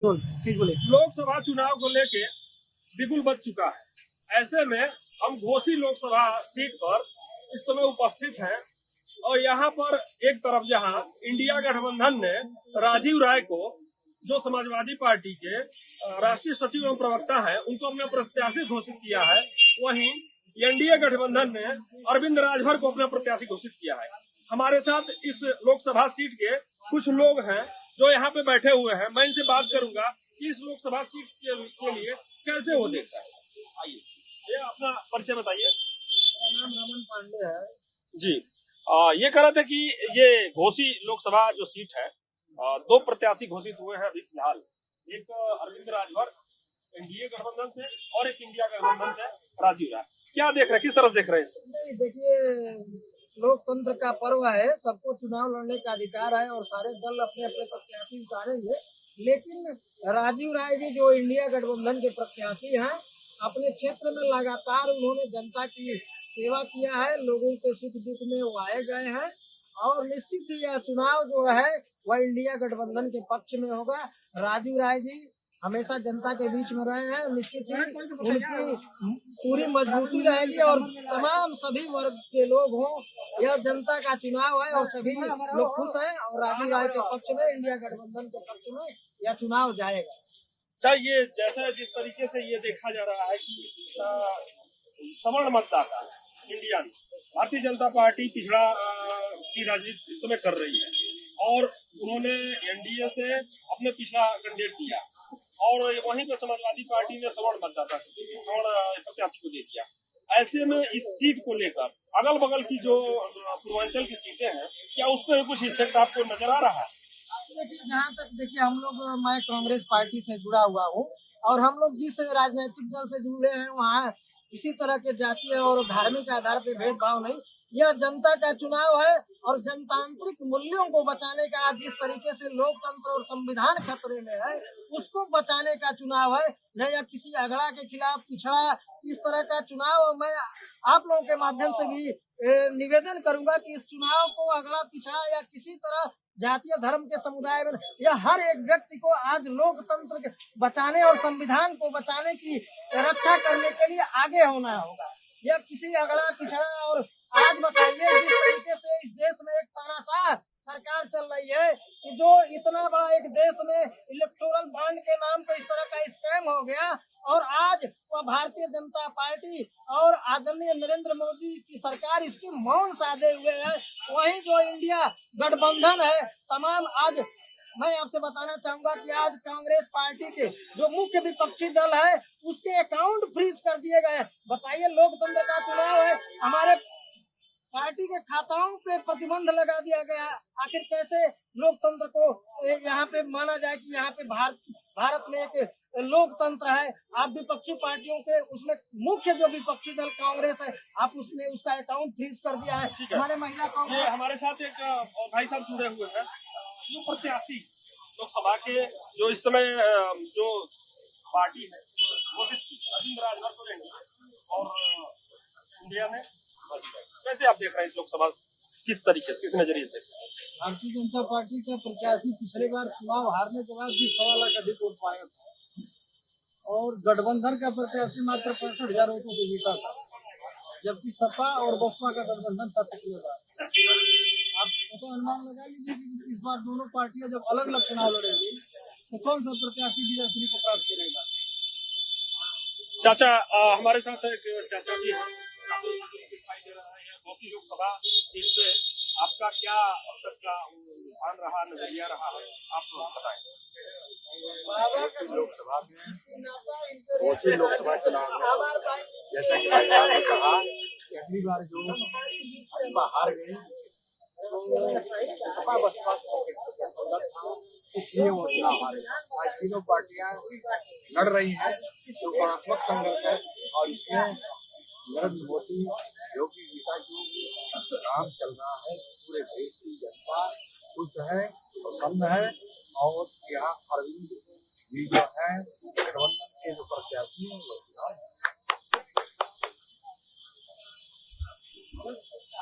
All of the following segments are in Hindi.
ठीक बोले। लोकसभा चुनाव को लेके बिगुल बच चुका है। ऐसे में हम घोसी लोकसभा सीट पर इस समय उपस्थित हैं और यहाँ पर एक तरफ जहाँ इंडिया गठबंधन ने राजीव राय को, जो समाजवादी पार्टी के राष्ट्रीय सचिव एवं प्रवक्ता है, उनको अपना प्रत्याशी घोषित किया है, वहीं एनडीए गठबंधन ने अरविंद राजभर को अपना प्रत्याशी घोषित किया है। हमारे साथ इस लोकसभा सीट के कुछ लोग हैं जो यहाँ पे बैठे हुए हैं। मैं इनसे बात करूंगा कि इस लोकसभा सीट के लिए कैसे वो देखता है। आइए, ये अपना परिचय बताइए। मेरा नाम रमन पांडे है जी। ये कह रहे थे कि ये घोसी लोकसभा जो सीट है, दो प्रत्याशी घोषित हुए हैं अभी फिलहाल। एक अरविंद राजभर एनडीए गठबंधन से और एक इंडिया गठबंधन से राजीव राय। क्या देख रहे हैं, किस तरह से देख रहे हैं इससे? नहीं, देखिए, लोकतंत्र का पर्व है, सबको चुनाव लड़ने का अधिकार है और सारे दल अपने अपने प्रत्याशी उतारेंगे। लेकिन राजीव राय जी जो इंडिया गठबंधन के प्रत्याशी हैं, अपने क्षेत्र में लगातार उन्होंने जनता की सेवा किया है, लोगों के सुख दुख में वो आए गए हैं और निश्चित ही यह चुनाव जो है वह इंडिया गठबंधन के पक्ष में होगा। राजीव राय जी हमेशा जनता के बीच में रहे हैं, निश्चित ही उनकी पूरी मजबूती रहेगी और तमाम सभी वर्ग के लोग हों, यह जनता का चुनाव है और सभी लोग खुश हैं और राजीव राय के पक्ष में, इंडिया गठबंधन के पक्ष में यह चुनाव जाएगा। चाहिए जैसा जिस तरीके से ये देखा जा रहा है कि सवर्ण मतदाता इंडिया में भारतीय जनता पार्टी पिछड़ा की राजनीति इस समय कर रही है और उन्होंने एनडीए से अपने पिछड़ा कैंडिडेट किया और वहीं पे समाजवादी पार्टी ने सवर्ण मतदाता सवर्ण प्रत्याशी को दे दिया। ऐसे में इस सीट को लेकर अगल बगल की जो पूर्वांचल की सीटें हैं, क्या उस पर कुछ इफेक्ट आपको नजर आ रहा है? देखिए, जहाँ तक देखिए हम लोग, मैं कांग्रेस पार्टी से जुड़ा हुआ हूँ और हम लोग जिस राजनीतिक दल से जुड़े हैं वहाँ किसी तरह के जातीय और धार्मिक आधार पे भेदभाव नहीं। यह जनता का चुनाव है और जनतांत्रिक मूल्यों को बचाने का, आज जिस तरीके से लोकतंत्र और संविधान खतरे में है, उसको बचाने का चुनाव है, न या किसी अगड़ा के खिलाफ पिछड़ा इस तरह का चुनाव। मैं आप लोगों के माध्यम से भी निवेदन करूंगा कि इस चुनाव को अगड़ा पिछड़ा या किसी तरह जातीय धर्म के समुदाय में, या हर एक व्यक्ति को आज लोकतंत्र के बचाने और संविधान को बचाने की रक्षा करने के लिए आगे होना होगा। यह किसी अगड़ा पिछड़ा और आज बताइए जिस तरीके से इस देश में एक तानाशाह सरकार चल रही है कि जो इतना बड़ा एक देश में इलेक्टोरल बॉन्ड के नाम पे इस तरह का स्कैम हो गया और आज वह भारतीय जनता पार्टी और आदरणीय नरेंद्र मोदी की सरकार इस पे मौन साधे हुए है। वहीं जो इंडिया गठबंधन है, तमाम आज मैं आपसे बताना चाहूंगा कि आज कांग्रेस पार्टी के जो मुख्य विपक्षी दल है उसके अकाउंट फ्रीज कर दिए गए। बताइए, लोकतंत्र का चुनाव है, हमारे पार्टी के खाताओं पे प्रतिबंध लगा दिया गया। आखिर कैसे लोकतंत्र को यहाँ पे माना जाए कि यहाँ पे भारत में एक लोकतंत्र है? आप विपक्षी पार्टियों के उसमें मुख्य जो विपक्षी दल कांग्रेस है, आप उसने उसका अकाउंट फ्रीज कर दिया है। हमारे महिला कांग्रेस, हमारे साथ एक भाई साहब जुड़े हुए हैं, जो प्रत्याशी लोकसभा के जो इस समय जो पार्टी है वो अरविंद राजभर को लेंगे और इंडिया में कैसे आप देख रहे हैं इस लोकसभा, किस तरीके से, किस नजरिए से? भारतीय जनता पार्टी का प्रत्याशी पिछले बार चुनाव हारने के बाद भी 1.25 लाख अधिक वोट पाया था और गठबंधन का प्रत्याशी मात्र 65,000 वोटों से जीता था, जबकि सपा और बसपा का गठबंधन था पिछले बार। आप तो अनुमान लगा लीजिए कि इस बार दोनों पार्टियां जब अलग अलग चुनाव लड़ेंगी तो कौन सा प्रत्याशी विजयश्री को प्राप्त करेगा? चाचा, हमारे साथ एक चाचा भी है, लोकसभा सीट पे आपका क्या अब तक का रुझान रहा, नजरिया रहा है, आप बताएं। लोकसभा चुनाव में जैसा कि भाई साहब ने कहा कि अगली बार जो भाजपा हार गई तो सपा बसपा था, इसलिए वो चुनाव हारे। आज तीनों पार्टियां लड़ रही हैं, तो गुणात्मक संघर्ष है और इसमें नरेंद्र मोदी योगी जी का जो काम चल रहा है, पूरे देश की जनता खुश है, प्रसन्न है और यहाँ अरविंद जी जो है गठबंधन के जो प्रत्याशी हैं वो चुनाव।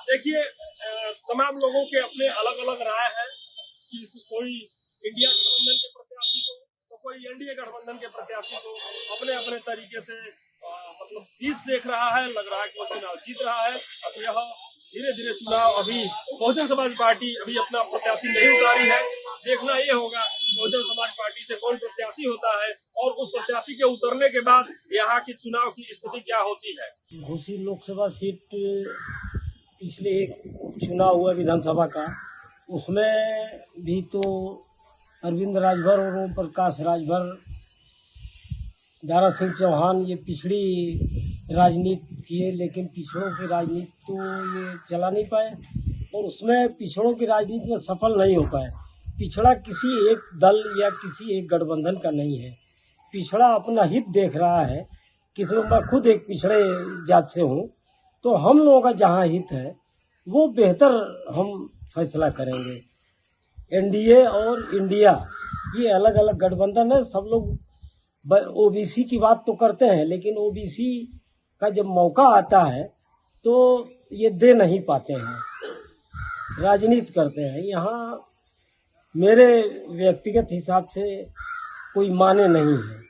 देखिए, तमाम लोगों के अपने अलग अलग राय है कि कोई इंडिया गठबंधन के प्रत्याशी को तो कोई एनडीए गठबंधन के प्रत्याशी को अपने अपने तरीके से मतलब फीस देख रहा है, लग रहा है कि वो चुनाव जीत रहा है। अब यह धीरे धीरे चुनाव, अभी बहुजन समाज पार्टी अभी अपना प्रत्याशी नहीं उतारी है। देखना ये होगा कि बहुजन समाज पार्टी से कौन प्रत्याशी होता है और उस प्रत्याशी के उतरने के बाद यहाँ की चुनाव की स्थिति क्या होती है। घोसी लोकसभा सीट पिछले एक चुनाव हुआ विधानसभा का, उसमें भी तो अरविंद राजभर और ओम प्रकाश राजभर, दारा सिंह चौहान ये पिछड़ी राजनीति किए, लेकिन पिछड़ों की राजनीति तो ये चला नहीं पाए और उसमें पिछड़ों की राजनीति में सफल नहीं हो पाए। पिछड़ा किसी एक दल या किसी एक गठबंधन का नहीं है, पिछड़ा अपना हित देख रहा है। किसी मैं खुद एक पिछड़े जात से हूँ, तो हम लोगों का जहाँ हित है वो बेहतर हम फैसला करेंगे। एनडीए और इंडिया ये अलग अलग गठबंधन है। सब लोग ओबीसी की बात तो करते हैं, लेकिन ओबीसी का जब मौका आता है तो ये दे नहीं पाते हैं, राजनीति करते हैं। यहाँ मेरे व्यक्तिगत हिसाब से कोई माने नहीं है।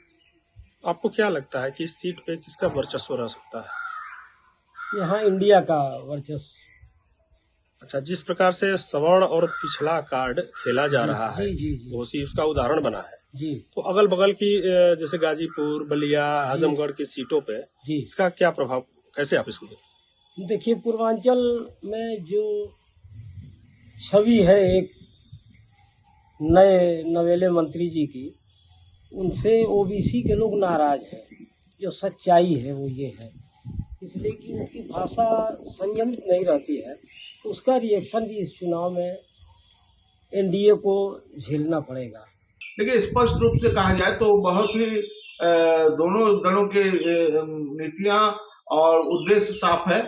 आपको क्या लगता है कि इस सीट पे किसका वर्चस्व रह सकता है? यहाँ इंडिया का वर्चस्व। अच्छा, जिस प्रकार से सवर्ण और पिछड़ा कार्ड खेला जा रहा है, जी जी जी घोसी उसका उदाहरण बना है जी तो अगल बगल की जैसे गाजीपुर, बलिया, आजमगढ़ की सीटों पे जी इसका क्या प्रभाव, कैसे आप इसको देखते? देखिए, पूर्वांचल में जो छवि है एक नए नवेले मंत्री जी की, उनसे ओबीसी के लोग नाराज हैं। जो सच्चाई है वो ये है, इसलिए कि उनकी भाषा संयमित नहीं रहती है। उसका रिएक्शन भी इस चुनाव में एनडीए को झेलना पड़ेगा। देखिए, स्पष्ट रूप से कहा जाए तो बहुत ही दोनों दलों के नीतियां और उद्देश्य साफ है,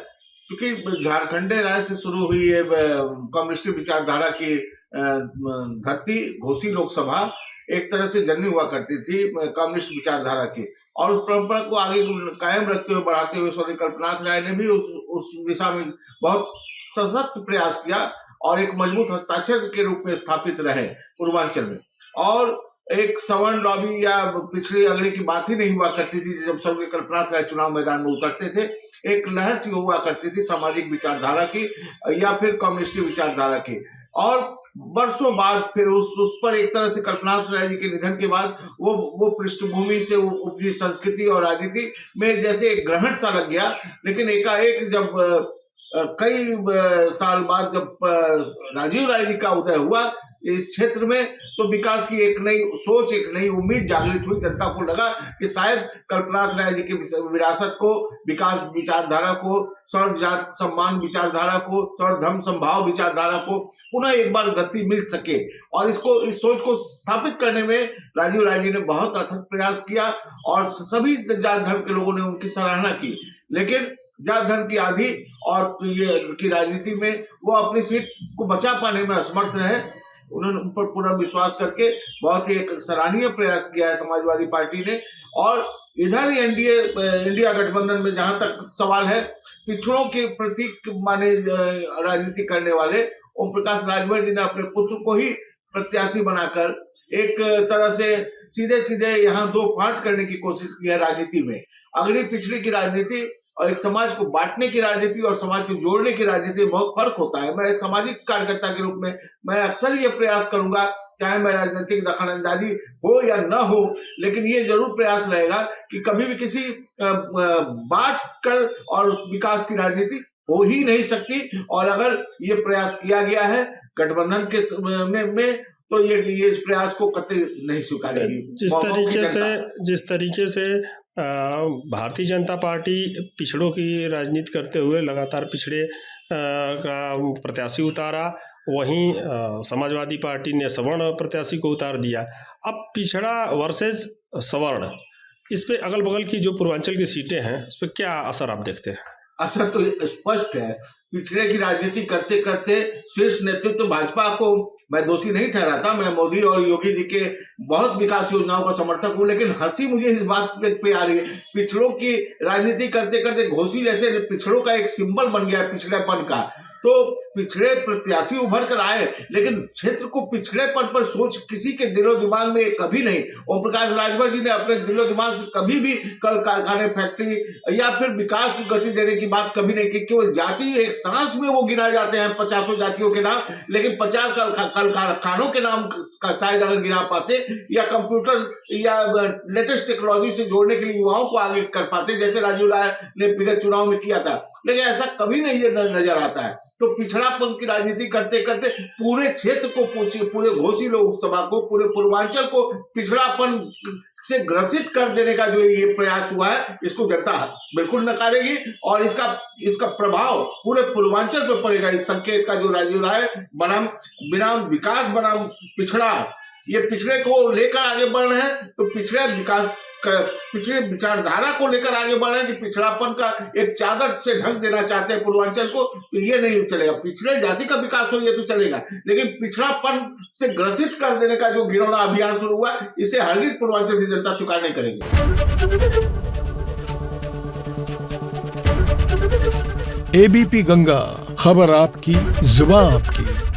क्योंकि झारखंड राज्य से शुरू हुई है कम्युनिस्ट विचारधारा की धरती। घोसी लोकसभा एक तरह से जननी हुआ करती थी कम्युनिस्ट विचारधारा की, और उस परंपरा को आगे कायम रखते हुए, बढ़ाते हुए स्वर्गीय कल्पनाथ राय ने भी उस दिशा में बहुत सशक्त प्रयास किया और एक मजबूत हस्ताक्षर के रूप में स्थापित रहे पूर्वांचल में। और एक सवर्ण लॉबी या पिछड़ी अगड़ी की बात ही नहीं हुआ करती थी जब स्वर्गीय कल्पनाथ राय चुनाव मैदान में उतरते थे। एक लहर सी हुआ करती थी सामाजिक विचारधारा की या फिर कम्युनिस्ट विचारधारा की, और बरसों बाद फिर उस पर एक तरह से कल्पनाथ राय जी के निधन के बाद वो पृष्ठभूमि से उपजी संस्कृति और राजनीति में जैसे एक ग्रहण सा लग गया। लेकिन एकाएक जब कई साल बाद जब राजीव राय जी का उदय हुआ इस क्षेत्र में, तो विकास की एक नई सोच, एक नई उम्मीद जागृत हुई। जनता को लगा कि शायद कल्पनाथ राय जी की विरासत को, विकास विचारधारा को, सर्व जात सम्मान विचारधारा को, सर्व धर्म संभाव विचारधारा को पुनः एक बार गति मिल सके। और इस सोच को स्थापित करने में राजीव राय जी ने बहुत अथक प्रयास किया और सभी जात धर्म के लोगों ने उनकी सराहना की। लेकिन जात धर्म की आंधी और ये की राजनीति में वो अपनी सीट को बचा पाने में असमर्थ रहे। उन्होंने उन पर पूरा विश्वास करके बहुत ही एक सराहनीय प्रयास किया है समाजवादी पार्टी ने। और इधर इंडिया गठबंधन में जहां तक सवाल है, पिछड़ों के प्रतीक माने राजनीति करने वाले ओम प्रकाश राजभर जी ने अपने पुत्र को ही प्रत्याशी बनाकर एक तरह से सीधे सीधे यहाँ दो फांट करने की कोशिश की है राजनीति में। अगड़ी पिछड़ी की राजनीति और एक समाज को बांटने की राजनीति और समाज को जोड़ने की राजनीति में बहुत फर्क होता है। मैं एक सामाजिक कार्यकर्ता के रूप में मैं अक्सर ये प्रयास करूंगा, चाहे मैं राजनीतिक दखलंदाजी हो या न हो, लेकिन ये जरूर प्रयास रहेगा कि कभी भी किसी बांट कर और विकास की राजनीति हो ही नहीं सकती। और अगर ये प्रयास किया गया है गठबंधन के में तो ये इस प्रयास को कतई नहीं स्वीकारेगी। जिस तरीके से भारतीय जनता पार्टी पिछड़ों की राजनीति करते हुए लगातार पिछड़े का प्रत्याशी उतारा, वहीं समाजवादी पार्टी ने सवर्ण प्रत्याशी को उतार दिया। अब पिछड़ा वर्सेस सवर्ण, इस पे अगल बगल की जो पूर्वांचल की सीटें हैं उस पर क्या असर आप देखते हैं? असर तो स्पष्ट है। पिछड़े की राजनीति करते करते शीर्ष नेतृत्व भाजपा को मैं दोषी नहीं ठहराता, मैं मोदी और योगी जी के बहुत विकास योजनाओं का समर्थक हूं, लेकिन हंसी मुझे इस बात पे आ रही है, पिछड़ों की राजनीति करते करते घोसी जैसे पिछड़ों का एक सिंबल बन गया पिछड़ेपन का, तो पिछड़े प्रत्याशी उभर कर आए, लेकिन क्षेत्र को पिछड़ेपन पर सोच किसी के दिलो दिमाग में कभी नहीं। ओम प्रकाश राजभर जी ने अपने दिलो दिमाग से कभी भी कल कारखाने, फैक्ट्री या फिर विकास की गति देने की बात कभी नहीं की। केवल जाति एक सांस में वो गिना जाते हैं 50 जातियों के नाम, लेकिन 50 कल कारखानों के नाम का शायद अगर गिना पाते या कंप्यूटर या लेटेस्ट टेक्नोलॉजी से जोड़ने के लिए युवाओं को आगे कर पाते, जैसे राजीव राय ने विगत चुनाव में किया था, लेकिन ऐसा कभी नहीं नजर आता है। तो पिछड़ापन की राजनीति करते करते पूरे क्षेत्र को, पूरे घोसी लोकसभा को, पूरे पूर्वांचल को पिछड़ापन से ग्रसित कर देने का जो ये प्रयास हुआ है, इसको जनता बिल्कुल नकारेगी और इसका प्रभाव पूरे पूर्वांचल पर पड़ेगा। इस संकेत का जो राजीव राय बनाम विकास बनाम पिछड़ा, ये पिछड़े को लेकर आगे बढ़ रहे हैं, तो पिछड़े विचारधारा को लेकर आगे बढ़ रहे हैं कि पिछड़ापन का एक चादर से ढक देना चाहते हैं पूर्वांचल को, तो ये नहीं चलेगा। पिछड़े जाति का विकास हो ये तो चलेगा, लेकिन पिछड़ापन से ग्रसित कर देने का जो घिनौना अभियान शुरू हुआ, इसे हरगिज पूर्वांचल की जनता स्वीकार नहीं करेगी। एबीपी गंगा, खबर आपकी, जुबान आपकी।